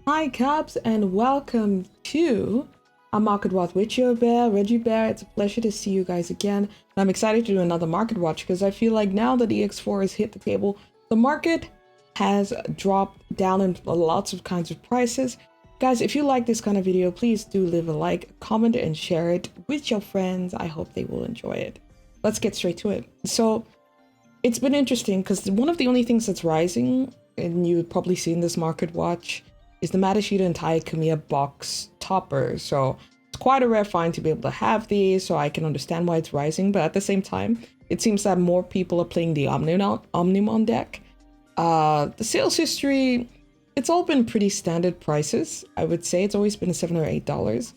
Hi Cubs and welcome to a Market Watch with your bear, Reggie Bear. It's a pleasure to see you guys again. And I'm excited to do another Market Watch because I feel like now that EX4 has hit the table, the market has dropped down in lots of kinds of prices. Guys, if you like this kind of video, please do leave a like, comment, and share it with your friends. I hope they will enjoy it. Let's get straight to it. So it's been interesting because one of the only things that's rising, and you've probably seen this Market Watch, is the Matashita and Tai Kamiya box topper. So it's quite a rare find to be able to have these, so I can understand why it's rising. But at the same time, it seems that more people are playing the Omnimon deck. The sales history, it's all been pretty standard prices. I would say it's always been $7 or $8.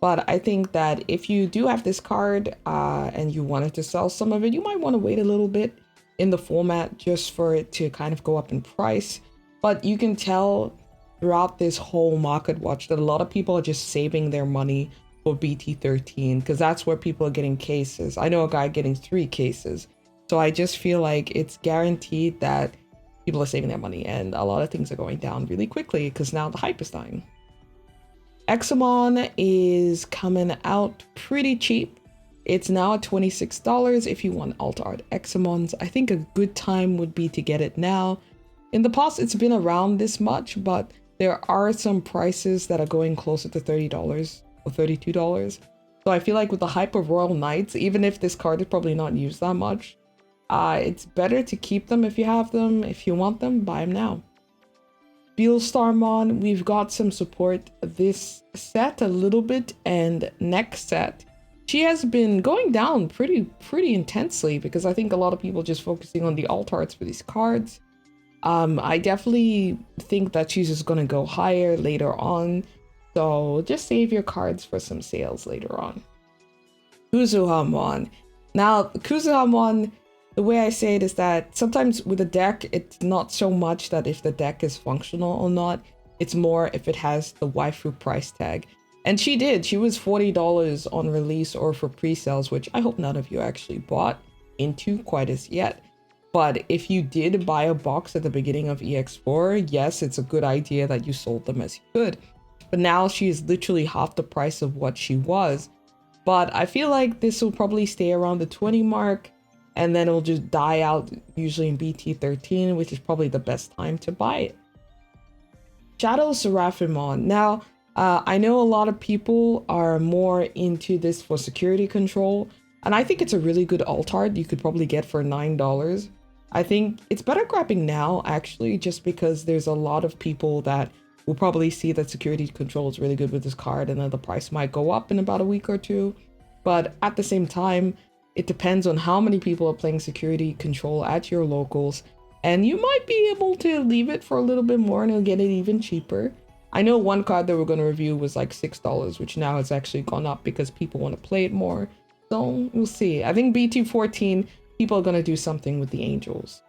But I think that if you do have this card and you wanted to sell some of it, you might want to wait a little bit in the format just for it to kind of go up in price. But you can tell throughout this whole Market Watch that a lot of people are just saving their money for BT13 because that's where people are getting cases. I know a guy getting 3 cases. So I just feel like it's guaranteed that people are saving their money and a lot of things are going down really quickly because now the hype is dying. Examon is coming out pretty cheap. It's now at $26 if you want Alt Art Examons. I think a good time would be to get it now. In the past, it's been around this much, but there are some prices that are going closer to $30 or $32. So I feel like with the hype of Royal Knights, even if this card is probably not used that much, it's better to keep them if you have them. If you want them, buy them now. Beelstarmon, we've got some support this set a little bit, and next set, she has been going down pretty intensely because I think a lot of people just focusing on the alt arts for these cards. I definitely think that she's just gonna go higher later on, so just save your cards for some sales later on. Kuzuhamon. Now, Kuzuhamon, the way I say it is that sometimes with a deck, it's not so much that if the deck is functional or not, it's more if it has the waifu price tag. And she did. She was $40 on release or for pre-sales, which I hope none of you actually bought into quite as yet. But if you did buy a box at the beginning of EX4, yes, it's a good idea that you sold them as you could. But now she is literally half the price of what she was. But I feel like this will probably stay around the 20 mark, and then it'll just die out usually in BT13, which is probably the best time to buy it. Shadow Seraphimon. Now, I know a lot of people are more into this for security control, and I think it's a really good alt art you could probably get for $9. I think it's better grabbing now, actually, just because there's a lot of people that will probably see that security control is really good with this card, and then the price might go up in about a week or two. But at the same time, it depends on how many people are playing security control at your locals, and you might be able to leave it for a little bit more and you'll get it even cheaper. I know one card that we're going to review was like $6, which now has actually gone up because people want to play it more. So we'll see. I think BT14, people are going to do something with the Angels.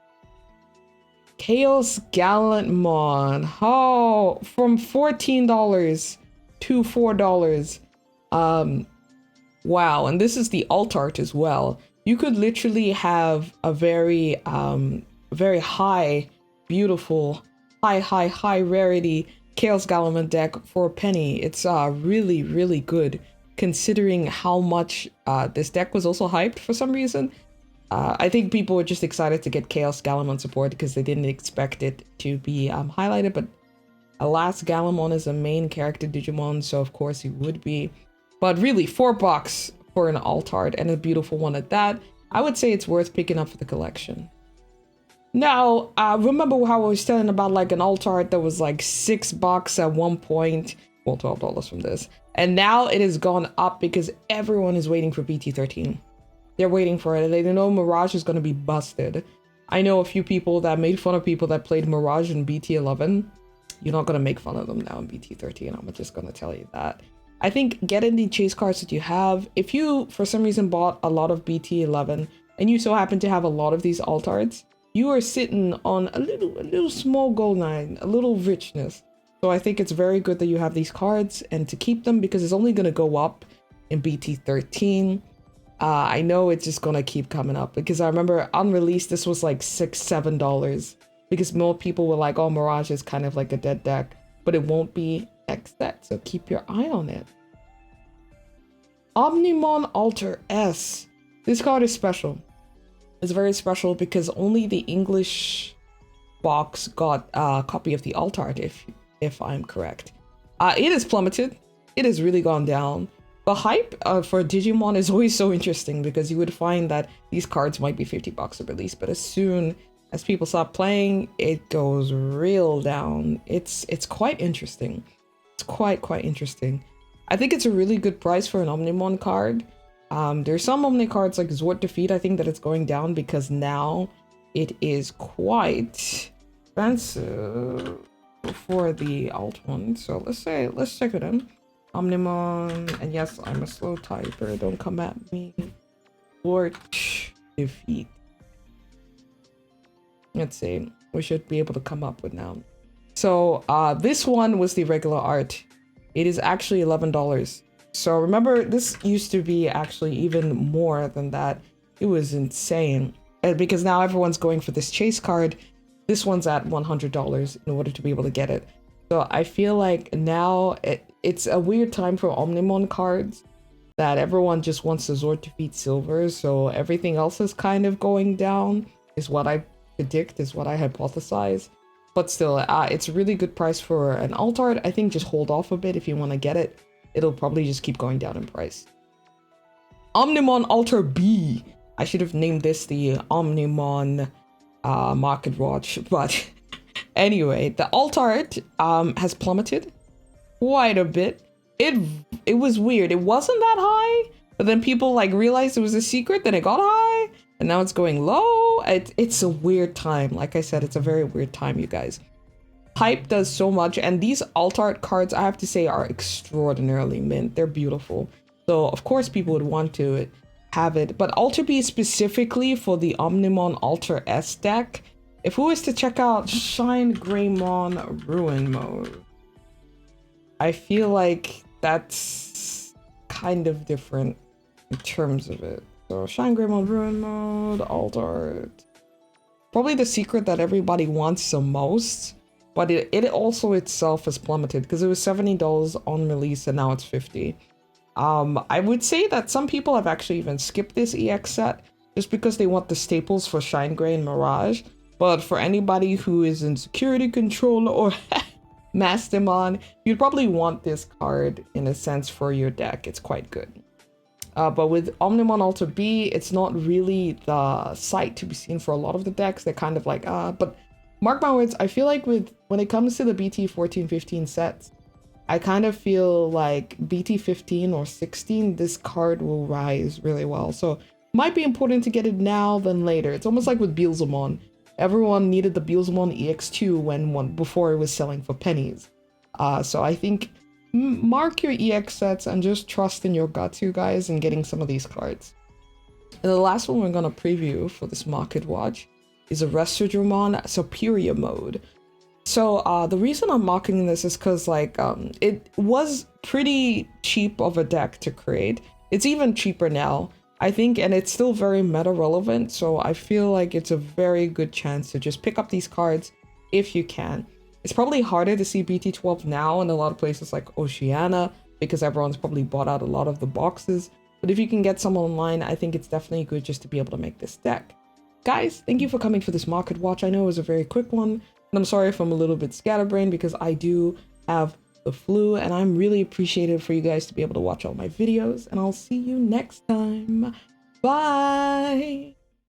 Chaos Gallantmon. Oh, from $14 to $4. Wow, and this is the alt art as well. You could literally have a very high, beautiful, high rarity Chaos Gallantmon deck for a penny. It's really good considering how much this deck was also hyped for some reason. I think people were just excited to get Chaos Gallantmon support because they didn't expect it to be highlighted, but alas, Gallantmon is a main character Digimon, so of course he would be. But really, $4 for an alt art and a beautiful one at that, I would say it's worth picking up for the collection. Now, remember how I was telling about like an alt art that was like $6 at one point? Well, $12 from this. And now it has gone up because everyone is waiting for BT13. They're waiting for it. They know Mirage is going to be busted. I know a few people that made fun of people that played Mirage in BT11. You're not going to make fun of them now in BT13. I'm just going to tell you that. I think get in the chase cards that you have. If you, for some reason, bought a lot of BT11 and you so happen to have a lot of these alt arts, you are sitting on a little small gold 9, a little richness. So I think it's very good that you have these cards and to keep them because it's only going to go up in BT13. I know it's just going to keep coming up because I remember unreleased, this was like $6, $7 because more people were like, oh, Mirage is kind of like a dead deck. but it won't be next set, so keep your eye on it. Omnimon Alter S. This card is special. It's very special because only the English box got a copy of the alt art, if I'm correct. It has plummeted. It has really gone down. The hype for Digimon is always so interesting because you would find that these cards might be $50 a release, but as soon as people stop playing, it goes real down. It's quite interesting. It's quite interesting. I think it's a really good price for an Omnimon card. There's some Omni cards like Zord Defeat, I think that it's going down because now it is quite expensive for the alt one. So let's check it in. Omnimon, and yes, I'm a slow typer, don't come at me. Zord Defeat. Let's see, we should be able to come up with now. So this one was the regular art. It is actually $11. So remember, this used to be actually even more than that. It was insane. And because now everyone's going for this chase card, this one's at $100 in order to be able to get it. So I feel like now it's a weird time for Omnimon cards that everyone just wants to Zord Defeat silver. So everything else is kind of going down, is what I predict, is what I hypothesize. But still, it's a really good price for an alt art. I think just hold off a bit if you want to get it. It'll probably just keep going down in price. Omnimon Alter B. I should have named this the Omnimon Market Watch, but anyway, the alt art has plummeted quite a bit. It was weird. It wasn't that high, but then people like realized it was a secret, then it got high, and now it's going low. It's a weird time. Like I said, it's a very weird time, you guys. Hype does so much, and these alt art cards, I have to say, are extraordinarily mint. They're beautiful. So of course people would want to have it, but Alter B specifically for the Omnimon Alter S deck, if we was to check out Shine Greymon Ruin mode, I feel like that's kind of different in terms of it. So Shine Greymon Ruin mode, alt art. Probably the secret that everybody wants the most, but it also itself has plummeted because it was $70 on release and now it's $50. I would say that some people have actually even skipped this EX set just because they want the staples for Shine Gray and Mirage. But for anybody who is in Security Control or Mastemon, you'd probably want this card in a sense for your deck. It's quite good. But with Omnimon Alter B, it's not really the sight to be seen for a lot of the decks. They're kind of like, but mark my words, I feel like when it comes to the BT 14-15 sets, I kind of feel like BT 15 or 16, this card will rise really well. So might be important to get it now than later. It's almost like with Beelzemon. Everyone needed the Beelzemon EX2 before it was selling for pennies. So I think mark your EX sets and just trust in your guts, you guys, in getting some of these cards. And the last one we're going to preview for this market watch is a Reshiramon Superior mode. So the reason I'm mocking this is because like it was pretty cheap of a deck to create. It's even cheaper now, I think, and it's still very meta relevant. So I feel like it's a very good chance to just pick up these cards if you can. It's probably harder to see BT12 now in a lot of places like Oceania because everyone's probably bought out a lot of the boxes. But if you can get some online, I think it's definitely good just to be able to make this deck. Guys, thank you for coming for this market watch. I know it was a very quick one, and I'm sorry if I'm a little bit scatterbrained because I do have the flu, and I'm really appreciative for you guys to be able to watch all my videos, and I'll see you next time. Bye!